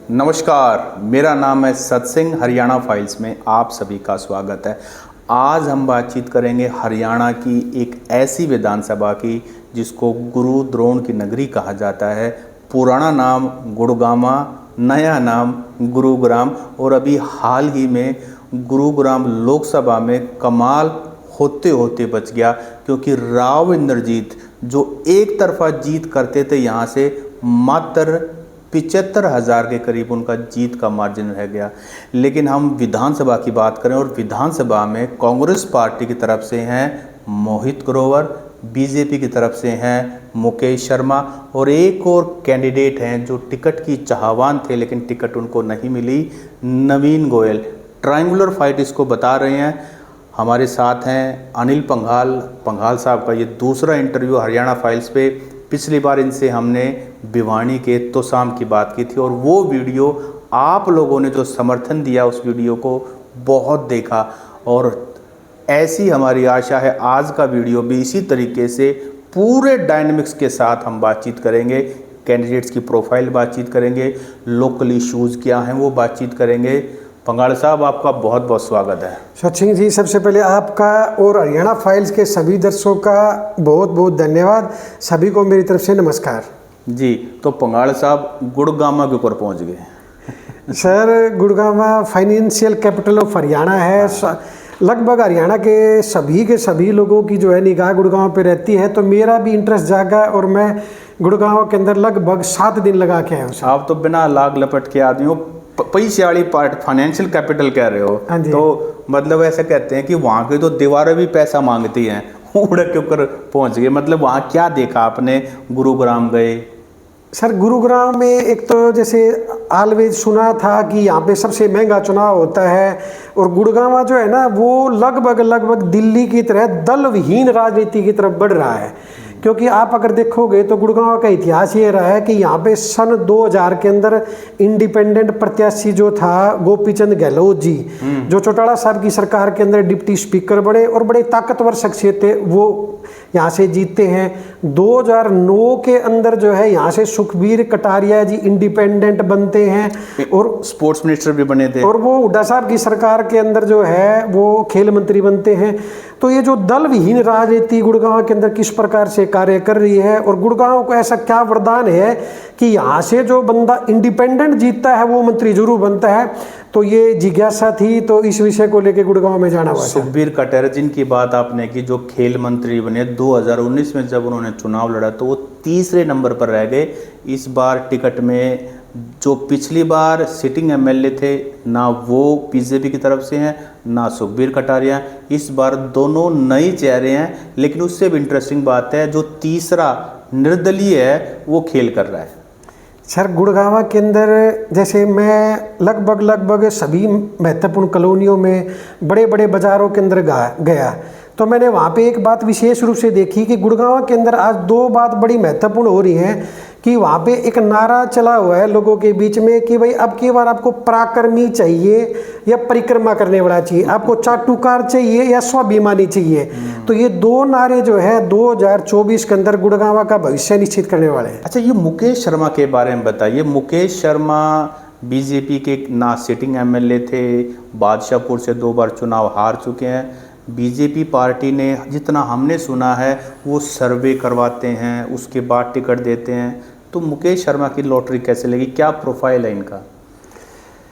नमस्कार, मेरा नाम है सतसिंह। हरियाणा फाइल्स में आप सभी का स्वागत है। आज हम बातचीत करेंगे हरियाणा की एक ऐसी विधानसभा की जिसको गुरु द्रोण की नगरी कहा जाता है। पुराना नाम गुड़गामा, नया नाम गुरुग्राम, और अभी हाल ही में गुरुग्राम लोकसभा में कमाल होते होते बच गया, क्योंकि राव इंद्रजीत जो एक तरफा जीत करते थे यहाँ से मात्र 75,000 के करीब उनका जीत का मार्जिन रह गया। लेकिन हम विधानसभा की बात करें और विधानसभा में कांग्रेस पार्टी की तरफ से हैं मोहित ग्रोवर, बीजेपी की तरफ से हैं मुकेश शर्मा, और एक और कैंडिडेट हैं जो टिकट की चाहवान थे लेकिन टिकट उनको नहीं मिली, नवीन गोयल। ट्रायंगुलर फाइट इसको बता रहे हैं। हमारे साथ हैं अनिल पंघाल साहब का ये दूसरा इंटरव्यू हरियाणा फाइल्स पे। पिछली बार इनसे हमने भिवानी के तोसाम की बात की थी और वो वीडियो आप लोगों ने जो समर्थन दिया उस वीडियो को बहुत देखा, और ऐसी हमारी आशा है आज का वीडियो भी इसी तरीके से पूरे डायनेमिक्स के साथ हम बातचीत करेंगे। कैंडिडेट्स की प्रोफाइल बातचीत करेंगे, लोकल इश्यूज़ क्या हैं वो बातचीत करेंगे। पंघाल साहब, आपका बहुत बहुत स्वागत है। सचिन जी, सबसे पहले आपका और हरियाणा फाइल्स के सभी दर्शकों का बहुत बहुत धन्यवाद। सभी को मेरी तरफ से नमस्कार जी। तो पंघाल साहब गुड़गामा के ऊपर पहुंच गए। Sir, Gurugram financial capital of Haryana है। लगभग हरियाणा के सभी लोगों की जो है निगाह गुड़गांव पे रहती है, तो मेरा भी इंटरेस्ट जागा और मैं गुड़गांव के अंदर लगभग 7 दिन लगा के आया हूँ। आप तो बिना लाग लपट के आदमी हो, पैसियाड़ी पार्ट फाइनेंशियल कैपिटल कह रहे हो, तो मतलब ऐसा कहते हैं कि वहाँ की तो दीवारें भी पैसा मांगती हैं, उड़ के ऊपर पहुँच गए। मतलब वहाँ क्या देखा आपने? गुरुग्राम गए? सर, गुरुग्राम में एक तो जैसे ऑलवेज सुना था कि यहाँ पे सबसे महंगा चुनाव होता है, और गुड़गांव जो है ना वो लगभग दिल्ली की तरह दल विहीन राजनीति की तरफ बढ़ रहा है। क्योंकि आप अगर देखोगे तो गुड़गांव का इतिहास ये रहा है कि यहाँ पे सन 2000 के अंदर इंडिपेंडेंट प्रत्याशी जो था गोपीचंद गहलोत जी, जो चौटाला साहब की सरकार के अंदर डिप्टी स्पीकर बड़े और बड़े ताकतवर शख्सियत थे, वो यहाँ से जीतते हैं। 2009 के अंदर जो है यहाँ से सुखबीर कटारिया जी इंडिपेंडेंट बनते हैं और स्पोर्ट्स मिनिस्टर भी बने थे, और वो हुड्डा साहब की सरकार के अंदर जो है वो खेल मंत्री बनते हैं। तो ये जो दल विहीन राजनीति गुड़गांव के अंदर किस प्रकार से कार्य कर रही है, और गुड़गांव को ऐसा क्या वरदान है कि यहाँ से जो बंदा इंडिपेंडेंट जीतता है वो मंत्री जरूर बनता है, तो ये जिज्ञासा थी। तो इस विषय को लेकर गुड़गांव में जाना हुआ। सुखबीर कटारिया जिनकी बात आपने की, जो खेल मंत्री बने 2019 में, जब उन्होंने चुनाव लड़ा तो वो तीसरे नंबर पर रह गए। इस बार टिकट में जो पिछली बार सिटिंग एमएलए थे, ना वो बीजेपी की तरफ से हैं ना सुखबीर कटारिया, इस बार दोनों नए चेहरे हैं। लेकिन उससे भी इंटरेस्टिंग बात है, जो तीसरा निर्दलीय है वो खेल कर रहा है। सर, गुड़गांव के अंदर जैसे मैं लगभग सभी महत्वपूर्ण कॉलोनियों में, बड़े बड़े बाज़ारों के अंदर गया, तो मैंने वहाँ पे एक बात विशेष रूप से देखी कि गुड़गांव के अंदर आज 2 बात बड़ी महत्वपूर्ण हो रही हैं। कि वहाँ पे एक नारा चला हुआ है लोगों के बीच में कि भाई अब की बार आपको पराक्रमी चाहिए या परिक्रमा करने वाला चाहिए, आपको चाटुकार चाहिए या स्वाभिमानी चाहिए। तो ये 2 नारे जो है 2024 के अंदर गुड़गांव का भविष्य निश्चित करने वाले हैं। अच्छा, ये मुकेश शर्मा के बारे में बताइए। मुकेश शर्मा बीजेपी के ना सिटिंग एमएलए थे, बादशाहपुर से 2 बार चुनाव हार चुके हैं। बीजेपी पार्टी ने, जितना हमने सुना है, वो सर्वे करवाते हैं, उसके बाद टिकट देते हैं। तो मुकेश शर्मा की लॉटरी कैसे लगी? क्या प्रोफाइल है इनका?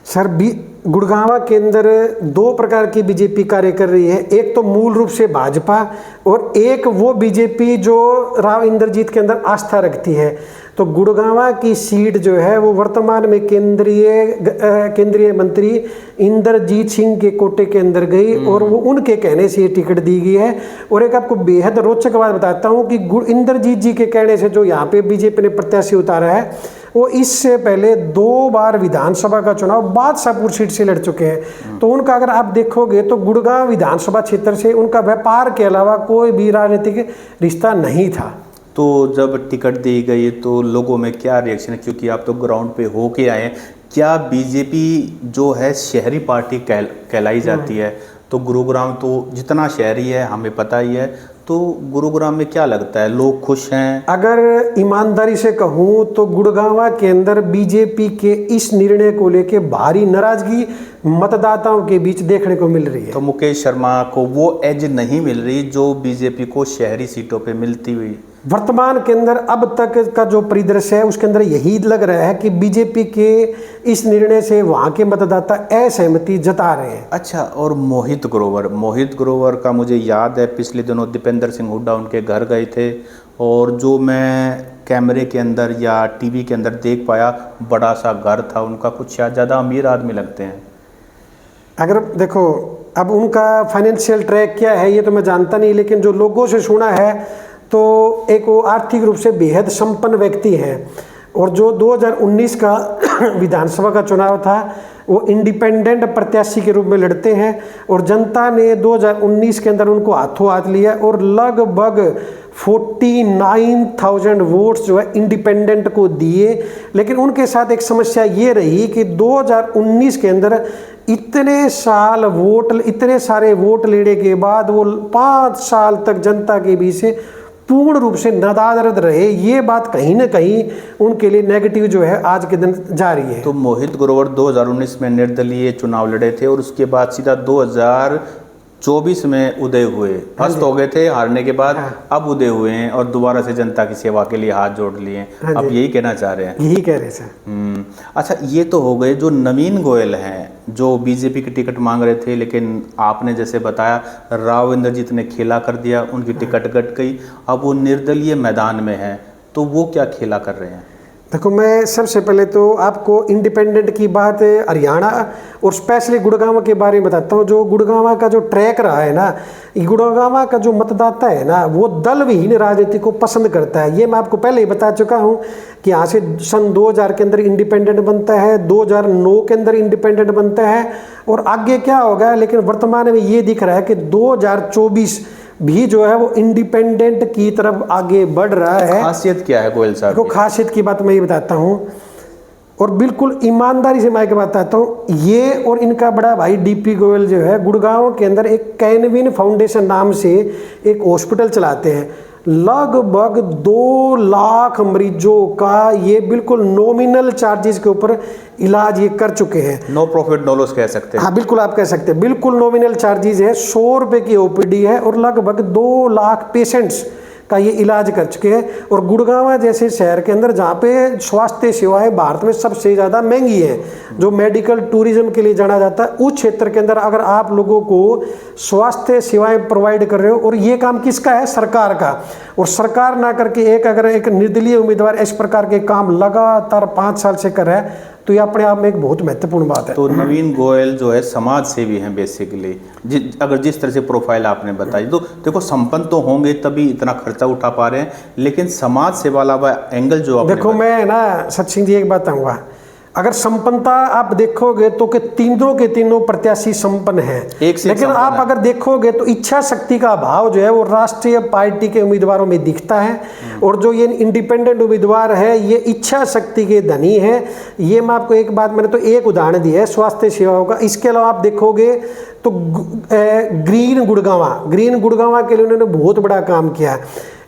सर, गुड़गांव के अंदर 2 प्रकार की बीजेपी कार्य कर रही है। एक तो मूल रूप से भाजपा, और एक वो बीजेपी जो राव इंद्रजीत के अंदर आस्था रखती है। तो गुड़गांव की सीट जो है वो वर्तमान में केंद्रीय मंत्री इंद्रजीत सिंह के कोटे के अंदर गई, और वो उनके कहने से ये टिकट दी गई है। और एक आपको बेहद रोचक बात बताता हूँ कि इंद्रजीत जी के कहने से जो यहाँ पे बीजेपी ने प्रत्याशी उतारा है, वो इससे पहले 2 बार विधानसभा का चुनाव बादशाहपुर सीट से लड़ चुके हैं। तो उनका अगर आप देखोगे तो गुड़गांव विधानसभा क्षेत्र से उनका व्यापार के अलावा कोई भी राजनीतिक रिश्ता नहीं था। तो जब टिकट दी गई तो लोगों में क्या रिएक्शन है? क्योंकि आप तो ग्राउंड पे होके आए हैं। क्या बीजेपी जो है शहरी पार्टी कहलाई जाती है, तो गुरुग्राम तो जितना शहरी है हमें पता ही है, तो गुरुग्राम में क्या लगता है, लोग खुश हैं? अगर ईमानदारी से कहूँ तो गुड़गांव के अंदर बीजेपी के इस निर्णय को लेके भारी नाराजगी मतदाताओं के बीच देखने को मिल रही है। तो मुकेश शर्मा को वो एज नहीं मिल रही जो बीजेपी को शहरी सीटों पे मिलती हुई। वर्तमान के अंदर अब तक का जो परिदृश्य है उसके अंदर यही लग रहा है कि बीजेपी के इस निर्णय से वहां के मतदाता असहमति जता रहे हैं। अच्छा, और मोहित ग्रोवर का मुझे याद है पिछले दिनों दीपेंद्र सिंह हुड्डा उनके घर गए थे, और जो मैं कैमरे के अंदर या टीवी के अंदर देख पाया, बड़ा सा घर था उनका, कुछ शायद ज़्यादा अमीर आदमी लगते हैं। अगर देखो अब उनका फाइनेंशियल ट्रैक क्या है ये तो मैं जानता नहीं, लेकिन जो लोगों से सुना है तो एक वो आर्थिक रूप से बेहद संपन्न व्यक्ति हैं। और जो 2019 का विधानसभा का चुनाव था वो इंडिपेंडेंट प्रत्याशी के रूप में लड़ते हैं, और जनता ने 2019 के अंदर उनको हाथों हाथ लिया और लगभग 49,000 वोट्स जो है इंडिपेंडेंट को दिए। लेकिन उनके साथ एक समस्या ये रही कि 2019 के अंदर इतने सारे वोट लेने के बाद वो 5 साल तक जनता के बीच से पूर्ण रूप से नदारद रहे। ये बात कहीं ना कहीं उनके लिए नेगेटिव जो है आज के दिन जा रही है। तो मोहित ग्रोवर 2019 में निर्दलीय चुनाव लड़े थे और उसके बाद सीधा 2024 में उदय हुए, अस्त हो गए थे हारने के बाद, अब उदय हुए हैं और दोबारा से जनता की सेवा के लिए हाथ जोड़ लिए हैं। अब यही कहना चाह रहे हैं? यही कह रहे सर। अच्छा, ये तो हो गए जो नवीन गोयल हैं जो बीजेपी की टिकट मांग रहे थे, लेकिन आपने जैसे बताया राव इंद्रजीत ने खेला कर दिया, उनकी टिकट कट गई, अब वो निर्दलीय मैदान में हैं, तो वो क्या खेला कर रहे हैं? देखो मैं सबसे पहले तो आपको इंडिपेंडेंट की बात हरियाणा और स्पेशली गुड़गांव के बारे में बताता हूँ। जो गुड़गांव का जो ट्रैक रहा है ना, गुड़गांव का जो मतदाता है ना वो दल विहीन राजनीति को पसंद करता है। ये मैं आपको पहले ही बता चुका हूँ कि यहाँ से सन 2000 के अंदर इंडिपेंडेंट बनता है, 2009 के अंदर इंडिपेंडेंट बनता है, और आगे क्या होगा, लेकिन वर्तमान में ये दिख रहा है कि 2024 भी जो है वो इंडिपेंडेंट की तरफ आगे बढ़ रहा है। खासियत क्या है गोयल साहब? देखो खासियत की बात मैं ये बताता हूँ, और बिल्कुल ईमानदारी से मैं बताता हूँ, ये और इनका बड़ा भाई डीपी गोयल जो है गुड़गांव के अंदर एक कैनविन फाउंडेशन नाम से एक हॉस्पिटल चलाते हैं। लगभग 2 लाख मरीजों का ये बिल्कुल नॉमिनल चार्जेस के ऊपर इलाज ये कर चुके हैं। नो प्रॉफिट नो लॉस कह सकते हैं। हाँ बिल्कुल आप कह सकते हैं, बिल्कुल नॉमिनल चार्जेस है। 100 रुपये की ओपीडी है और लगभग 2 लाख पेशेंट्स का ये इलाज कर चुके हैं। और गुड़गांव जैसे शहर के अंदर जहाँ पे स्वास्थ्य सेवाएं भारत में सबसे ज़्यादा महंगी है, जो मेडिकल टूरिज्म के लिए जाना जाता है, उस क्षेत्र के अंदर अगर आप लोगों को स्वास्थ्य सेवाएं प्रोवाइड कर रहे हो, और ये काम किसका है, सरकार का, और सरकार ना करके अगर एक निर्दलीय उम्मीदवार इस प्रकार के काम लगातार 5 साल से कर रहा है, तो ये अपने आप में एक बहुत महत्वपूर्ण बात है। तो नवीन गोयल जो है समाज सेवी हैं बेसिकली, अगर जिस तरह से प्रोफाइल आपने बताई, तो देखो संपन्न तो होंगे तभी इतना खर्चा उठा पा रहे हैं, लेकिन समाज सेवा वाला एंगल जो आपने देखो मैं ना सत सिंह जी एक बात कहूँगा, अगर संपन्नता आप देखोगे तो कि तीनों के तीनों प्रत्याशी संपन्न हैं, लेकिन आप अगर देखोगे तो इच्छा शक्ति का अभाव जो है वो राष्ट्रीय पार्टी के उम्मीदवारों में दिखता है, और जो ये इंडिपेंडेंट उम्मीदवार है ये इच्छा शक्ति के धनी है। ये मैं आपको एक बात, मैंने तो एक उदाहरण दिया है स्वास्थ्य सेवाओं का, इसके अलावा आप देखोगे तो ग्रीन गुड़गांव के लिए उन्होंने बहुत बड़ा काम किया।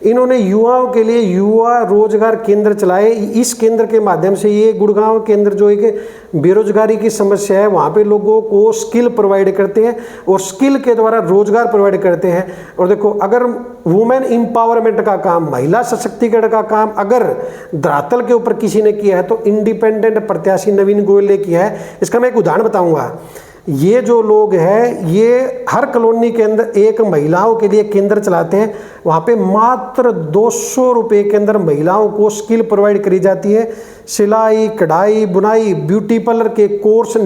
इन्होंने युवाओं के लिए युवा रोजगार केंद्र चलाए। इस केंद्र के माध्यम से ये गुड़गांव के अंदर जो एक बेरोजगारी की समस्या है वहाँ पे लोगों को स्किल प्रोवाइड करते हैं और स्किल के द्वारा रोजगार प्रोवाइड करते हैं। और देखो अगर वुमेन एम्पावरमेंट का काम, महिला सशक्तिकरण का काम अगर धरातल के ऊपर किसी ने किया है तो इंडिपेंडेंट प्रत्याशी नवीन गोयल ने किया है। इसका मैं एक उदाहरण बताऊंगा। ये जो लोग हैं ये हर कॉलोनी के अंदर एक महिलाओं के लिए केंद्र चलाते हैं। वहाँ पे मात्र 200 रुपये के अंदर महिलाओं को स्किल प्रोवाइड करी जाती है। सिलाई, कढ़ाई, बुनाई, ब्यूटी पार्लर के कोर्स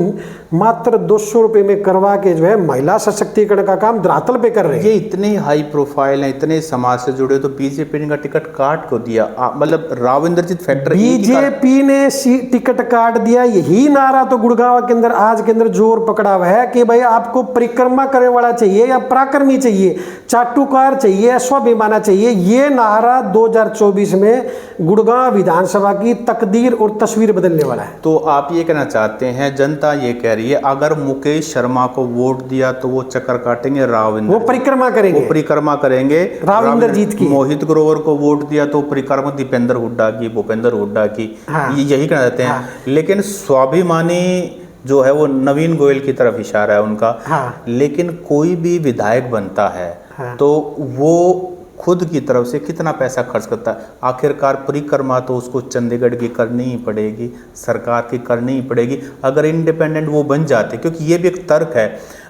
मात्र 200 रुपये में करवा के जो है महिला सशक्तिकरण का काम धरातल पे कर रहे हैं। ये इतने हाई प्रोफाइल हैं, इतने समाज से जुड़े, तो बीजेपी ने का टिकट काट को दिया, मतलब राव इंद्रजीत फैक्टर बीजेपी ने टिकट काट दिया। यही नारा तो गुड़गांव के अंदर आज के अंदर जोर पकड़ा हुआ है कि भाई आपको परिक्रमा करने वाला चाहिए या पराक्रमी चाहिए, चाटुकार चाहिए, स्वाभिमाना चाहिए। ये नारा 2024 में गुड़गांव विधानसभा की तकदीर और तस्वीर बदलने वाला है। तो आप ये कहना चाहते हैं, जनता ये कह रही है अगर मुकेश शर्मा को वोट दिया तो वो चक्कर काटेंगे वो परिक्रमा करेंगे, वो परिक्रमा करेंगे राव इंद्रजीत की। मोहित ग्रोवर को वोट दिया तो परिक्रमा दीपेंद्र हुड्डा की, भूपेंद्र हुड्डा की। हाँ। यही कहना चाहते हैं। हाँ। लेकिन स्वाभिमानी जो है वो नवीन गोयल की तरफ इशारा है उनका। हाँ। लेकिन कोई भी विधायक बनता है हाँ। तो वो खुद की तरफ से कितना पैसा खर्च करता है। आखिरकार परिक्रमा तो उसको चंडीगढ़ की करनी ही पड़ेगी, सरकार की करनी ही पड़ेगी अगर इंडिपेंडेंट वो बन जाते। क्योंकि ये भी एक तर्क है,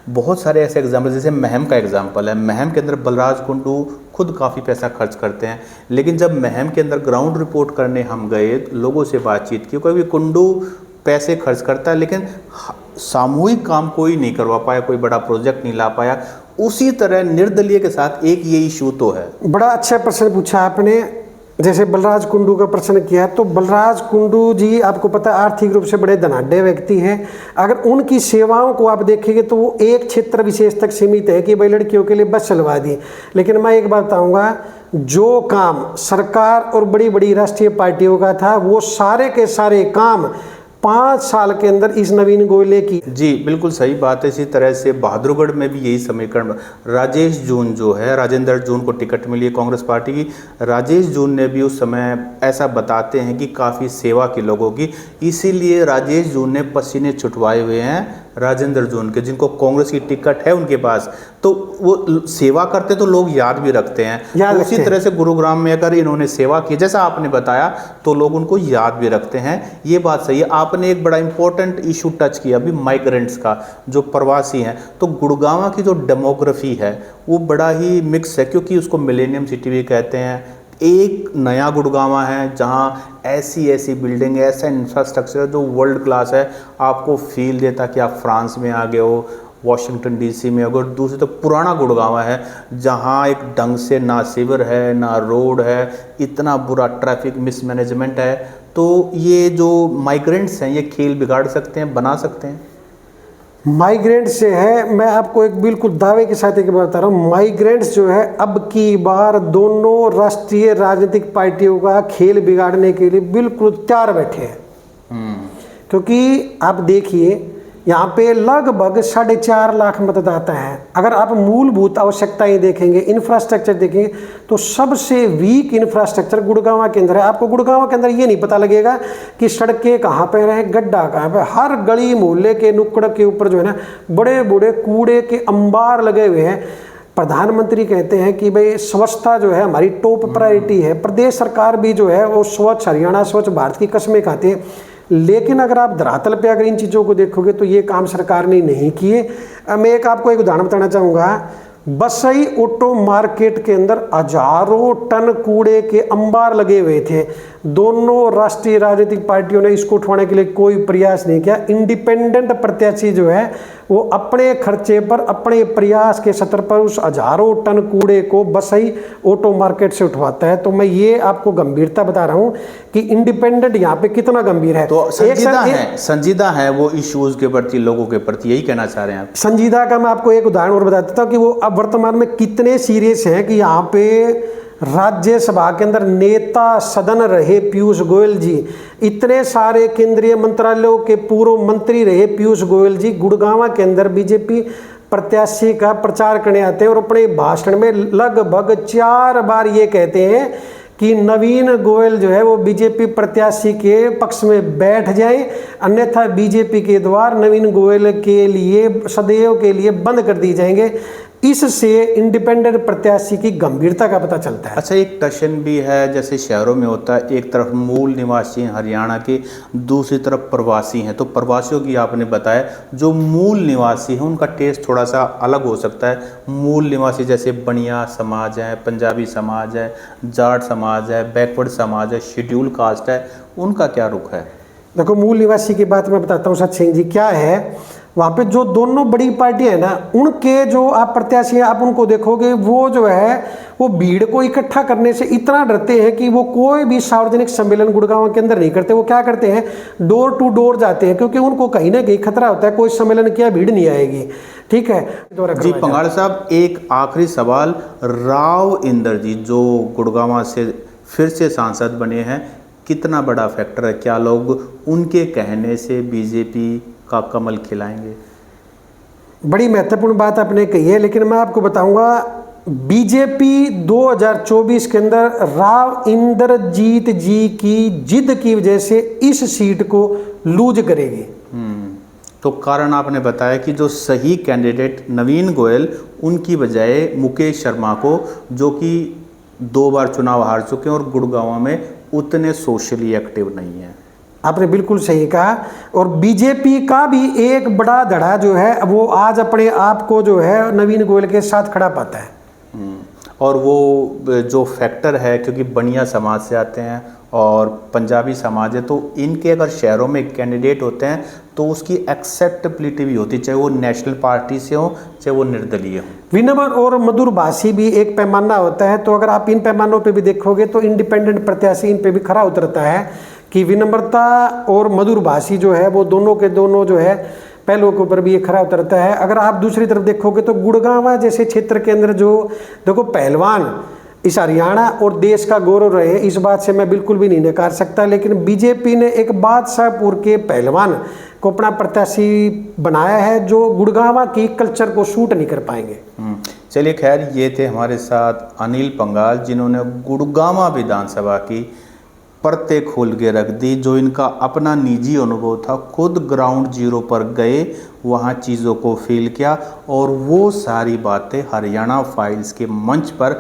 बहुत सारे ऐसे एग्जाम्पल, जैसे महम का एग्जाम्पल है। महम के अंदर बलराज कुंडू खुद काफ़ी पैसा खर्च करते हैं, लेकिन जब महम के अंदर ग्राउंड रिपोर्ट करने हम गए, लोगों से बातचीत की, क्योंकि कुंडू पैसे खर्च करता है लेकिन सामूहिक काम कोई नहीं करवा पाया, कोई बड़ा प्रोजेक्ट नहीं ला पाया। उसी तरह निर्दलीय के साथ एक ये इशू तो है। बड़ा अच्छा प्रश्न पूछा आपने। जैसे बलराज कुंडू का प्रश्न किया, तो बलराज कुंडू जी आपको पता है आर्थिक रूप से बड़े धनाढ़ व्यक्ति हैं। अगर उनकी सेवाओं को आप देखेंगे तो वो एक क्षेत्र विशेष तक सीमित है कि भाई लड़कियों के लिए बस चलवा दी। लेकिन मैं एक बात बताऊंगा, जो काम सरकार और बड़ी बड़ी राष्ट्रीय पार्टियों का था वो सारे के सारे काम 5 साल के अंदर इस नवीन गोयल ने की। जी बिल्कुल सही बात है। इसी तरह से बहादुरगढ़ में भी यही समीकरण, राजेश जून जो है, राजेंद्र जून को टिकट मिली है कांग्रेस पार्टी की। राजेश जून ने भी उस समय ऐसा बताते हैं कि काफ़ी सेवा की लोगों की, इसीलिए राजेश जून ने पसीने छुटवाए हुए हैं राजेंद्र जून के, जिनको कांग्रेस की टिकट है उनके पास। तो वो सेवा करते तो लोग याद भी रखते हैं। तो उसी तरह से गुरुग्राम में अगर इन्होंने सेवा की जैसा आपने बताया तो लोग उनको याद भी रखते हैं। ये बात सही है। आपने एक बड़ा इंपॉर्टेंट इशू टच किया अभी, माइग्रेंट्स का, जो प्रवासी हैं। तो गुड़गांव की जो डेमोग्राफी है वो बड़ा ही मिक्स है, क्योंकि उसको मिलेनियम सिटी भी कहते हैं। एक नया गुड़गांव है जहाँ ऐसी बिल्डिंग है, ऐसा इंफ्रास्ट्रक्चर है जो वर्ल्ड क्लास है, आपको फील देता कि आप फ्रांस में आ गए हो, वॉशिंगटन डीसी में। अगर दूसरी तो पुराना गुड़गांव है जहाँ एक ढंग से ना सिवर है ना रोड है, इतना बुरा ट्रैफिक मिसमैनेजमेंट है। तो ये जो माइग्रेंट्स हैं ये खेल बिगाड़ सकते हैं, बना सकते हैं। माइग्रेंट से है, मैं आपको एक बिल्कुल दावे के साथ एक बात बता रहा हूँ, माइग्रेंट्स जो है अब की बार दोनों राष्ट्रीय राजनीतिक पार्टियों का खेल बिगाड़ने के लिए बिल्कुल तैयार बैठे हैं। क्योंकि आप देखिए यहाँ पे लगभग 4.5 लाख मतदाता हैं। अगर आप मूलभूत आवश्यकताएं देखेंगे, इंफ्रास्ट्रक्चर देखेंगे, तो सबसे वीक इंफ्रास्ट्रक्चर गुड़गांव के अंदर है। आपको गुड़गांव के अंदर ये नहीं पता लगेगा कि सड़कें कहाँ पे रहे, गड्ढा कहाँ पे। हर गली मोहल्ले के नुक्कड़ के ऊपर जो है ना बड़े बड़े कूड़े के अंबार लगे हुए हैं। प्रधानमंत्री कहते हैं कि भाई स्वच्छता जो है हमारी टॉप प्रायोरिटी है। प्रदेश सरकार भी जो है वो स्वच्छ हरियाणा, स्वच्छ भारत की कस्में खाते हैं। लेकिन अगर आप धरातल पे अगर इन चीज़ों को देखोगे तो ये काम सरकार ने नहीं किए। मैं आपको एक उदाहरण बताना चाहूँगा। बसई ऑटो मार्केट के अंदर हजारों टन कूड़े के अंबार लगे हुए थे। दोनों राष्ट्रीय राजनीतिक पार्टियों ने इसको उठवाने के लिए कोई प्रयास नहीं किया। इंडिपेंडेंट प्रत्याशी जो है वो अपने खर्चे पर, अपने प्रयास के स्तर पर उस हजारों टन कूड़े को बसई ऑटो मार्केट से उठवाता है। तो मैं ये आपको गंभीरता बता रहा हूँ कि इंडिपेंडेंट यहाँ पे कितना गंभीर है। तो संजीदा है वो इश्यूज के प्रति, लोगों के प्रति, यही कहना चाह रहे हैं आप। संजीदा का मैं आपको एक उदाहरण और बता देता हूँ कि वो अब वर्तमान में कितने सीरियस हैं कि यहाँ पे राज्यसभा के अंदर नेता सदन रहे पीयूष गोयल जी, इतने सारे केंद्रीय मंत्रालयों के पूर्व मंत्री रहे पीयूष गोयल जी, गुड़गांव के अंदर बीजेपी प्रत्याशी का प्रचार करने आते हैं और अपने भाषण में लगभग 4 बार ये कहते हैं कि नवीन गोयल जो है वो बीजेपी प्रत्याशी के पक्ष में बैठ जाए, अन्यथा बीजेपी के द्वार नवीन गोयल के लिए सदैव के लिए बंद कर दिए जाएंगे। इससे इंडिपेंडेंट प्रत्याशी की गंभीरता का पता चलता है। अच्छा, एक टशन भी है जैसे शहरों में होता है, एक तरफ मूल निवासी हैं हरियाणा के, दूसरी तरफ प्रवासी हैं। तो प्रवासियों की आपने बताया, जो मूल निवासी हैं उनका टेस्ट थोड़ा सा अलग हो सकता है। मूल निवासी जैसे बनिया समाज है, पंजाबी समाज है, जाट समाज है, बैकवर्ड समाज है, शेड्यूल कास्ट है, उनका क्या रुख है? देखो, मूल निवासी की बात मैं बताता हूँ सत सिंह जी। क्या है, वहाँ पे जो दोनों बड़ी पार्टियां हैं ना, उनके जो आप प्रत्याशी हैं, आप उनको देखोगे वो जो है वो भीड़ को इकट्ठा करने से इतना डरते हैं कि वो कोई भी सार्वजनिक सम्मेलन गुड़गांव के अंदर नहीं करते। वो क्या करते हैं, डोर टू डोर जाते हैं, क्योंकि उनको कहीं ना कहीं खतरा होता है कोई सम्मेलन किया भीड़ नहीं आएगी। ठीक है जी पंगाड़ साहब, एक आखिरी सवाल, राव इंद्रजीत जो गुड़गांव से फिर से सांसद बने हैं, कितना बड़ा फैक्टर है? क्या लोग उनके कहने से बीजेपी का कमल खिलाएंगे? बड़ी महत्वपूर्ण बात आपने कही है, लेकिन मैं आपको बताऊंगा बीजेपी 2024 के अंदर राव इंद्रजीत जी की जिद की वजह से इस सीट को लूज करेगी। तो कारण आपने बताया कि जो सही कैंडिडेट नवीन गोयल, उनकी बजाय मुकेश शर्मा को, जो कि 2 बार चुनाव हार चुके हैं और गुड़गांव में उतने सोशली एक्टिव नहीं है। आपने बिल्कुल सही कहा। और बीजेपी का भी एक बड़ा धड़ा जो है वो आज अपने आप को जो है नवीन गोयल के साथ खड़ा पाता है। और वो जो फैक्टर है, क्योंकि बनिया समाज से आते हैं और पंजाबी समाज है, तो इनके अगर शहरों में कैंडिडेट होते हैं तो उसकी एक्सेप्टेबिलिटी भी होती है, चाहे वो नेशनल पार्टी से हो चाहे वो निर्दलीय हो। विनम्र और मधुर भाषी भी एक पैमाना होता है, तो अगर आप इन पैमानों पे भी देखोगे तो इंडिपेंडेंट प्रत्याशी इन पे भी खरा उतरता है कि विनम्रता और मधुर भाषी जो है वो दोनों के दोनों जो है पहलुओं के ऊपर भी ये खरा उतरता है। अगर आप दूसरी तरफ देखोगे तो गुड़गांव जैसे क्षेत्र के अंदर जो देखो पहलवान इस हरियाणा और देश का गौरव रहे, इस बात से मैं बिल्कुल भी नहीं नकार सकता, लेकिन बीजेपी ने एक बादशाहपुर के पहलवान को अपना प्रत्याशी बनाया है जो गुड़गांव की कल्चर को सूट नहीं कर पाएंगे। चलिए खैर, ये थे हमारे साथ अनिल पंगाल, जिन्होंने गुड़गांव विधानसभा की परतें खोल के रख दी, जो इनका अपना निजी अनुभव था, खुद ग्राउंड जीरो पर गए, वहाँ चीज़ों को फील किया और वो सारी बातें हरियाणा फाइल्स के मंच पर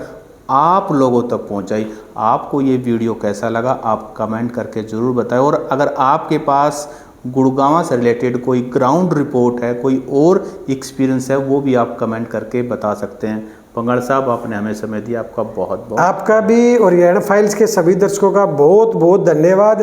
आप लोगों तक पहुँचाई। आपको ये वीडियो कैसा लगा आप कमेंट करके ज़रूर बताएं, और अगर आपके पास गुड़गांव से रिलेटेड कोई ग्राउंड रिपोर्ट है, कोई और एक्सपीरियंस है, वो भी आप कमेंट करके बता सकते हैं। पंगाड़ साहब, आपने हमें समय दिया, आपका बहुत बहुत। आपका भी और हरियाणा फाइल्स के सभी दर्शकों का बहुत बहुत धन्यवाद।